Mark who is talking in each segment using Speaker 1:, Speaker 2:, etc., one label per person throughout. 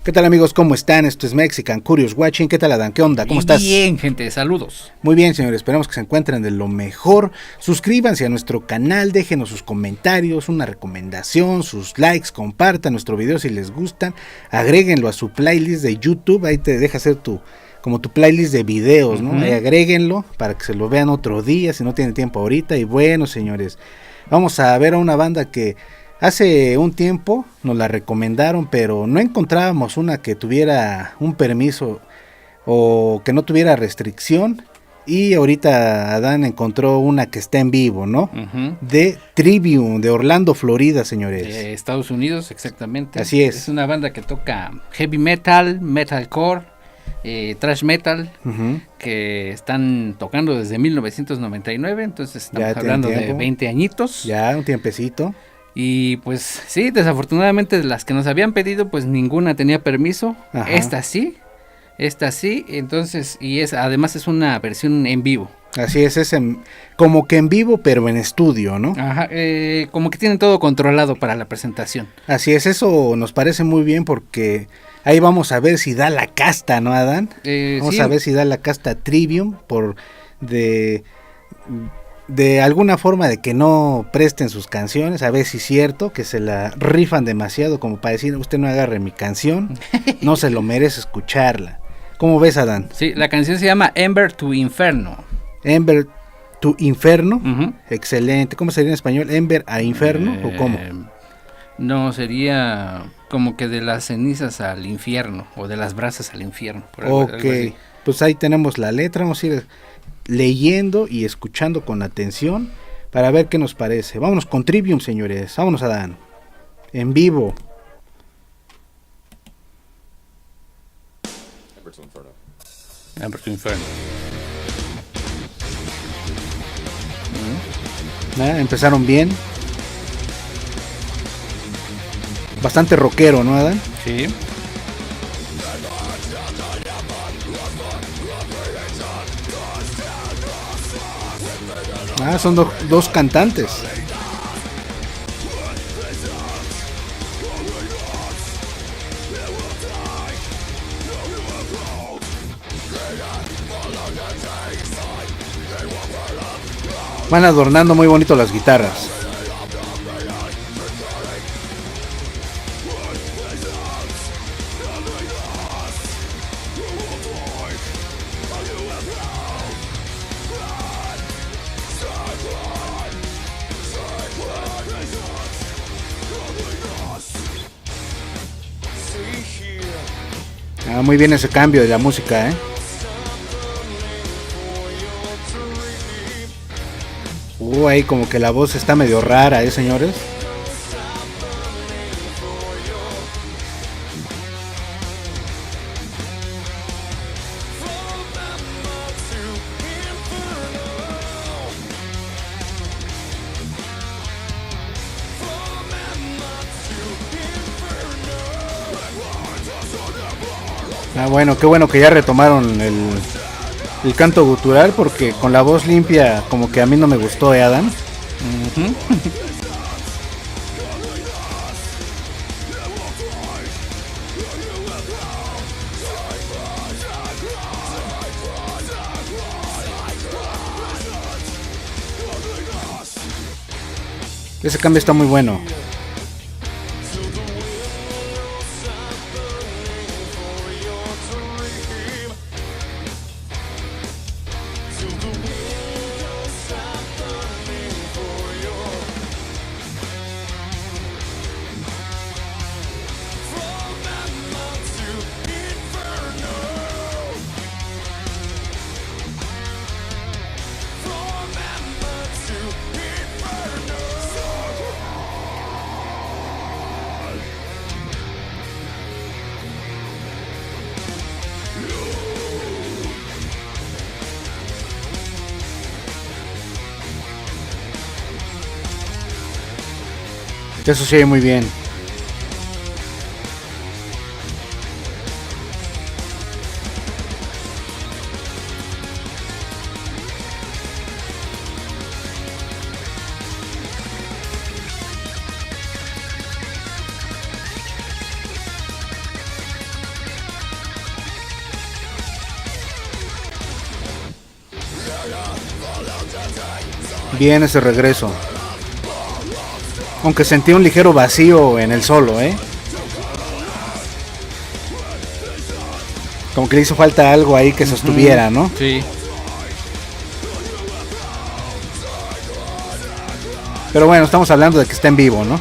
Speaker 1: ¿Qué tal amigos? ¿Cómo están? Esto es Mexican Curious Watching. ¿Qué tal Adán? ¿Qué onda? ¿Cómo estás?
Speaker 2: Bien, gente, saludos.
Speaker 1: Muy bien, señores, esperamos que se encuentren de lo mejor. Suscríbanse a nuestro canal, déjenos sus comentarios, una recomendación, sus likes, compartan nuestro video si les gustan, agréguenlo a su playlist de YouTube, ahí te deja hacer tu playlist de videos, ¿no? Ahí agréguenlo para que se lo vean otro día, si no tienen tiempo ahorita. Y bueno, señores, vamos a ver a una banda que hace un tiempo nos la recomendaron, pero no encontrábamos una que tuviera un permiso o que no tuviera restricción. Y ahorita Adán encontró una que está en vivo, ¿no? De Trivium, de Orlando, Florida, señores.
Speaker 2: De Estados Unidos, exactamente.
Speaker 1: Así es.
Speaker 2: Es una banda que toca heavy metal, metalcore, thrash metal, que están tocando desde 1999, entonces estamos hablando de 20 añitos.
Speaker 1: Ya, un tiempecito.
Speaker 2: Y pues sí, desafortunadamente de las que nos habían pedido, pues ninguna tenía permiso. Ajá. Esta sí, entonces, y además es una versión en vivo.
Speaker 1: Así es, como que en vivo, pero en estudio, ¿no?
Speaker 2: Ajá, como que tienen todo controlado para la presentación.
Speaker 1: Así es, eso nos parece muy bien porque ahí vamos a ver si da la casta, ¿no, Adán? Vamos a ver si da la casta Trivium de alguna forma de que no presten sus canciones, a ver si es cierto, que se la rifan demasiado como para decir, usted no agarre mi canción, no se lo merece escucharla. ¿Cómo ves, Adán?
Speaker 2: Sí, la canción se llama Ember to Inferno.
Speaker 1: Ember to Inferno, excelente. ¿Cómo sería en español? ¿Ember a Inferno o cómo?
Speaker 2: No, sería como que de las cenizas al infierno o de las brasas al infierno.
Speaker 1: Ok, algo pues ahí tenemos la letra, vamos a ir leyendo y escuchando con atención para ver qué nos parece. Vámonos con Trivium, señores. Vámonos, Adán. En vivo.
Speaker 2: Ember to Inferno.
Speaker 1: Empezaron bien. Bastante rockero, ¿no, Adán?
Speaker 2: Sí.
Speaker 1: Son dos cantantes. Van adornando muy bonito las guitarras. Muy bien ese cambio de la música, ahí como que la voz está medio rara, señores. Bueno, qué bueno que ya retomaron el canto gutural, porque con la voz limpia como que a mí no me gustó, Adam. Ese cambio está muy bueno. Eso se oye muy bien. Bien ese regreso. Aunque sentí un ligero vacío en el solo, Como que le hizo falta algo ahí que sostuviera, ¿no?
Speaker 2: Sí.
Speaker 1: Pero bueno, estamos hablando de que está en vivo, ¿no?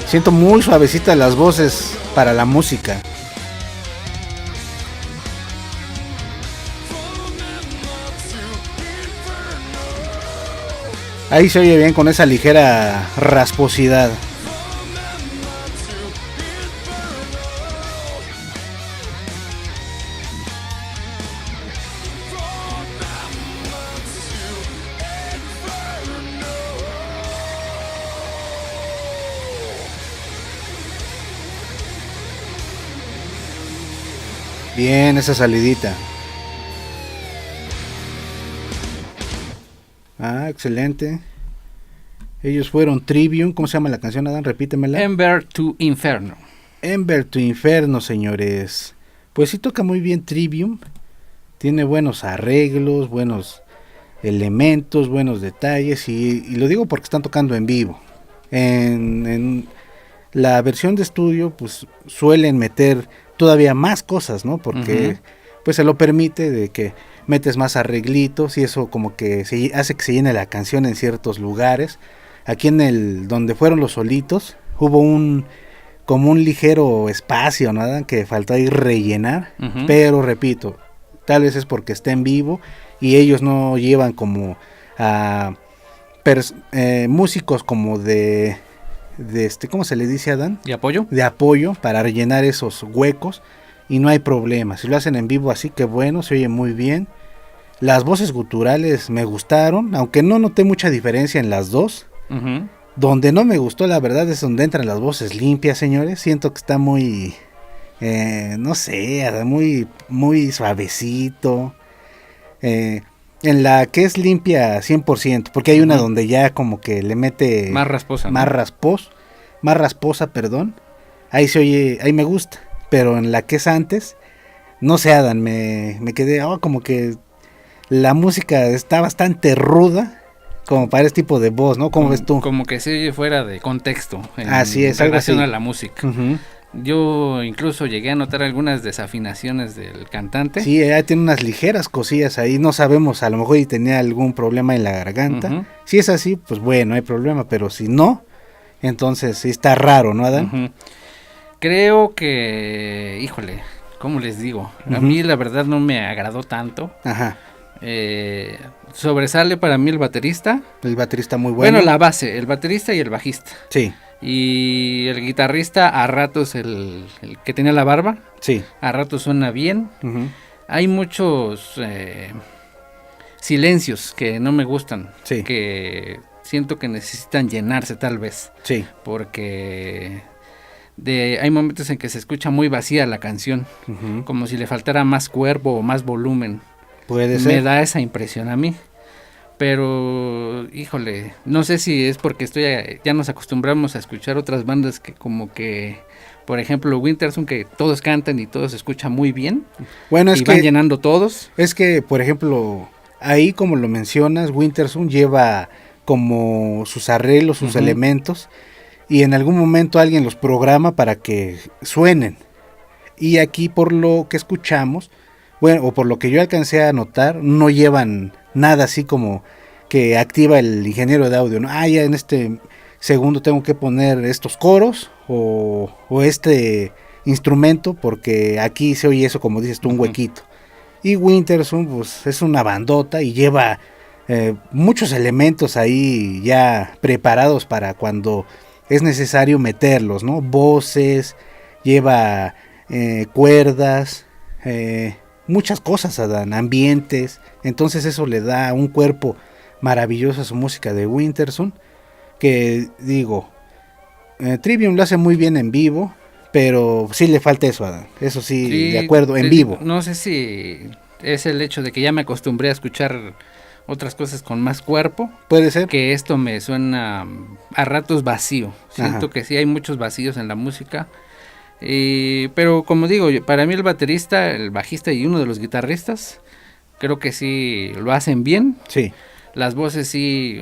Speaker 1: Siento muy suavecitas las voces para la música. Ahí se oye bien con esa ligera rasposidad. Bien, esa salidita. Ah, excelente. Ellos fueron Trivium. ¿Cómo se llama la canción, Adán? Repítemela.
Speaker 2: Ember to Inferno.
Speaker 1: Ember to Inferno, señores. Pues sí toca muy bien Trivium. Tiene buenos arreglos, buenos elementos, buenos detalles. Y lo digo porque están tocando en vivo. En la versión de estudio, pues suelen meter todavía más cosas, ¿no? Porque pues se lo permite, de que metes más arreglitos y eso como que hace que se llene la canción en ciertos lugares. Aquí en donde fueron los solitos hubo como un ligero espacio, nada que faltó ahí rellenar, pero repito, tal vez es porque está en vivo y ellos no llevan como a músicos como de ¿cómo se le dice, Adán?
Speaker 2: ¿De apoyo?
Speaker 1: De apoyo para rellenar esos huecos y no hay problema. Si lo hacen en vivo así, que bueno, se oye muy bien. Las voces guturales me gustaron, aunque no noté mucha diferencia en las dos. Donde no me gustó, la verdad, es donde entran las voces limpias, señores. Siento que está muy, no sé, muy, muy suavecito. En la que es limpia 100%, porque hay una donde ya como que le mete
Speaker 2: más rasposa,
Speaker 1: más rasposa, perdón. Ahí se oye, ahí me gusta, pero en la que es antes, no sé, Adán, me quedé, como que la música está bastante ruda, como para este tipo de voz, ¿no? ¿Cómo ves tú?
Speaker 2: Como que se oye fuera de contexto.
Speaker 1: Así es,
Speaker 2: en relación a la música. Yo incluso llegué a notar algunas desafinaciones del cantante.
Speaker 1: Sí, ella tiene unas ligeras cosillas ahí, no sabemos, a lo mejor y tenía algún problema en la garganta. Si es así, pues bueno, no hay problema, pero si no, entonces sí está raro, ¿no, Adán?
Speaker 2: Creo que, híjole, ¿cómo les digo? A mí la verdad no me agradó tanto. Sobresale para mí el baterista.
Speaker 1: El baterista muy bueno.
Speaker 2: Bueno, la base, el baterista y el bajista.
Speaker 1: Sí.
Speaker 2: Y el guitarrista a ratos, el que tenía la barba.
Speaker 1: Sí.
Speaker 2: A ratos suena bien. Hay muchos silencios que no me gustan.
Speaker 1: Sí.
Speaker 2: Que siento que necesitan llenarse tal vez.
Speaker 1: Sí.
Speaker 2: Porque hay momentos en que se escucha muy vacía la canción. Como si le faltara más cuerpo o más volumen.
Speaker 1: Puede ser.
Speaker 2: Me da esa impresión a mí. Pero, híjole, no sé si es porque ya nos acostumbramos a escuchar otras bandas que como que, por ejemplo, Winterson, que todos cantan y todos se escucha muy bien.
Speaker 1: Bueno,
Speaker 2: y van llenando todos.
Speaker 1: Es que, por ejemplo, ahí como lo mencionas, Winterson lleva como sus arreglos, sus elementos, y en algún momento alguien los programa para que suenen. Y aquí, por lo que escuchamos, bueno, o por lo que yo alcancé a notar, no llevan nada así como que activa el ingeniero de audio, ¿no? Ya en este segundo tengo que poner estos coros o este instrumento, porque aquí se oye eso, como dices tú, un huequito. Y Winterson, pues es una bandota y lleva muchos elementos ahí ya preparados para cuando es necesario meterlos, ¿no? Voces, lleva cuerdas, muchas cosas, Adán, ambientes. Entonces eso le da un cuerpo maravilloso a su música de Winterson, que digo, Trivium lo hace muy bien en vivo, pero sí le falta eso, Adán. Eso sí, de acuerdo, en vivo.
Speaker 2: No sé si es el hecho de que ya me acostumbré a escuchar otras cosas con más cuerpo.
Speaker 1: Puede ser.
Speaker 2: Que esto me suena a ratos vacío. Siento
Speaker 1: Ajá.
Speaker 2: que sí hay muchos vacíos en la música. Pero como digo, para mí el baterista, el bajista y uno de los guitarristas, creo que sí lo hacen bien.
Speaker 1: Sí.
Speaker 2: Las voces sí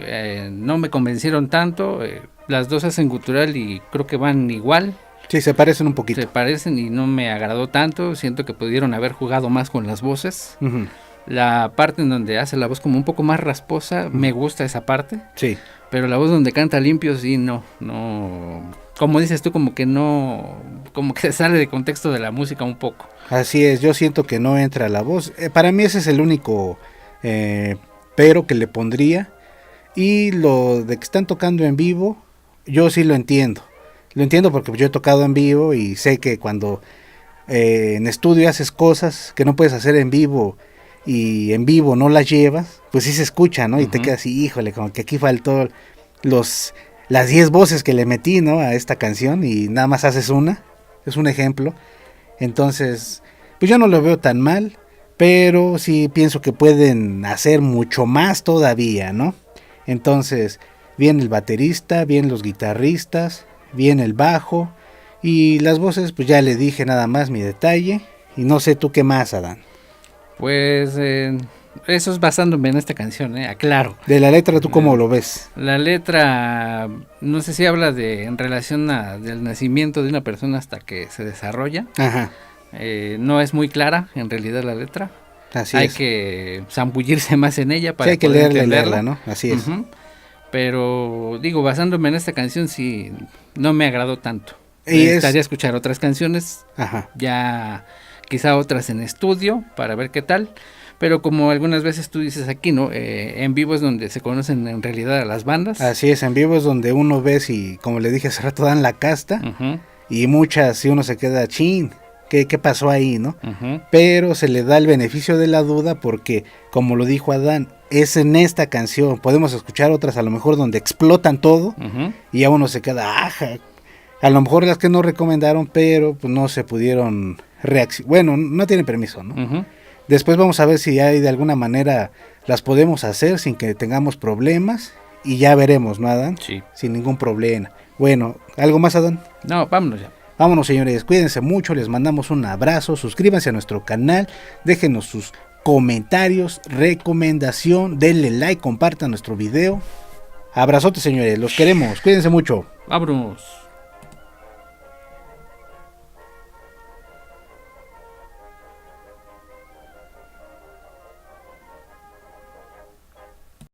Speaker 2: no me convencieron tanto. Las dos hacen gutural y creo que van igual.
Speaker 1: Sí, se parecen un poquito.
Speaker 2: Se parecen y no me agradó tanto. Siento que pudieron haber jugado más con las voces.
Speaker 1: Uh-huh.
Speaker 2: La parte en donde hace la voz como un poco más rasposa, me gusta esa parte.
Speaker 1: Sí.
Speaker 2: Pero la voz donde canta limpio, sí, no. Como dices tú, como que sale de contexto de la música un poco.
Speaker 1: Así es, yo siento que no entra la voz. Para mí ese es el único pero que le pondría. Y lo de que están tocando en vivo, yo sí lo entiendo. Lo entiendo porque yo he tocado en vivo y sé que cuando en estudio haces cosas que no puedes hacer en vivo y en vivo no las llevas, pues sí se escucha, ¿no? Y te quedas así, híjole, como que aquí faltó las 10 voces que le metí, ¿no? A esta canción y nada más haces una. Es un ejemplo. Entonces, pues yo no lo veo tan mal, pero sí pienso que pueden hacer mucho más todavía, ¿no? Entonces, bien el baterista, bien los guitarristas, bien el bajo y las voces, pues ya le dije nada más mi detalle. Y no sé tú qué más, Adán.
Speaker 2: Pues eso es basándome en esta canción, aclaro.
Speaker 1: De la letra, ¿tú cómo lo ves?
Speaker 2: La letra, no sé si habla en relación del nacimiento de una persona hasta que se desarrolla.
Speaker 1: Ajá.
Speaker 2: No es muy clara en realidad la letra.
Speaker 1: Así
Speaker 2: hay
Speaker 1: es.
Speaker 2: que zambullirse más en ella para
Speaker 1: sí, hay que
Speaker 2: poder
Speaker 1: leerla, ¿no? Así es.
Speaker 2: Pero digo, basándome en esta canción sí no me agradó tanto.
Speaker 1: Y
Speaker 2: Necesitaría escuchar otras canciones.
Speaker 1: Ajá.
Speaker 2: Ya quizá otras en estudio para ver qué tal. Pero como algunas veces tú dices aquí, ¿no? En vivo es donde se conocen en realidad a las bandas.
Speaker 1: Así es, en vivo es donde uno ve si, como le dije hace rato, dan la casta.
Speaker 2: Uh-huh.
Speaker 1: Y muchas, si uno se queda, chin, ¿qué pasó ahí, no?
Speaker 2: Uh-huh.
Speaker 1: Pero se le da el beneficio de la duda porque, como lo dijo Adán, es en esta canción. Podemos escuchar otras a lo mejor donde explotan todo.
Speaker 2: Uh-huh.
Speaker 1: Y ya uno se queda, ajá. A lo mejor las que no recomendaron, pero pues no se pudieron reaccionar. Bueno, no tienen permiso, ¿no?
Speaker 2: Uh-huh.
Speaker 1: Después vamos a ver si hay de alguna manera las podemos hacer sin que tengamos problemas. Y ya veremos, ¿no, Adán?
Speaker 2: Sí.
Speaker 1: Sin ningún problema. Bueno, ¿algo más, Adán?
Speaker 2: No, vámonos ya.
Speaker 1: Vámonos, señores, cuídense mucho, les mandamos un abrazo, suscríbanse a nuestro canal, déjenos sus comentarios, recomendación, denle like, compartan nuestro video. Abrazote, señores, los queremos, cuídense mucho.
Speaker 2: Vámonos.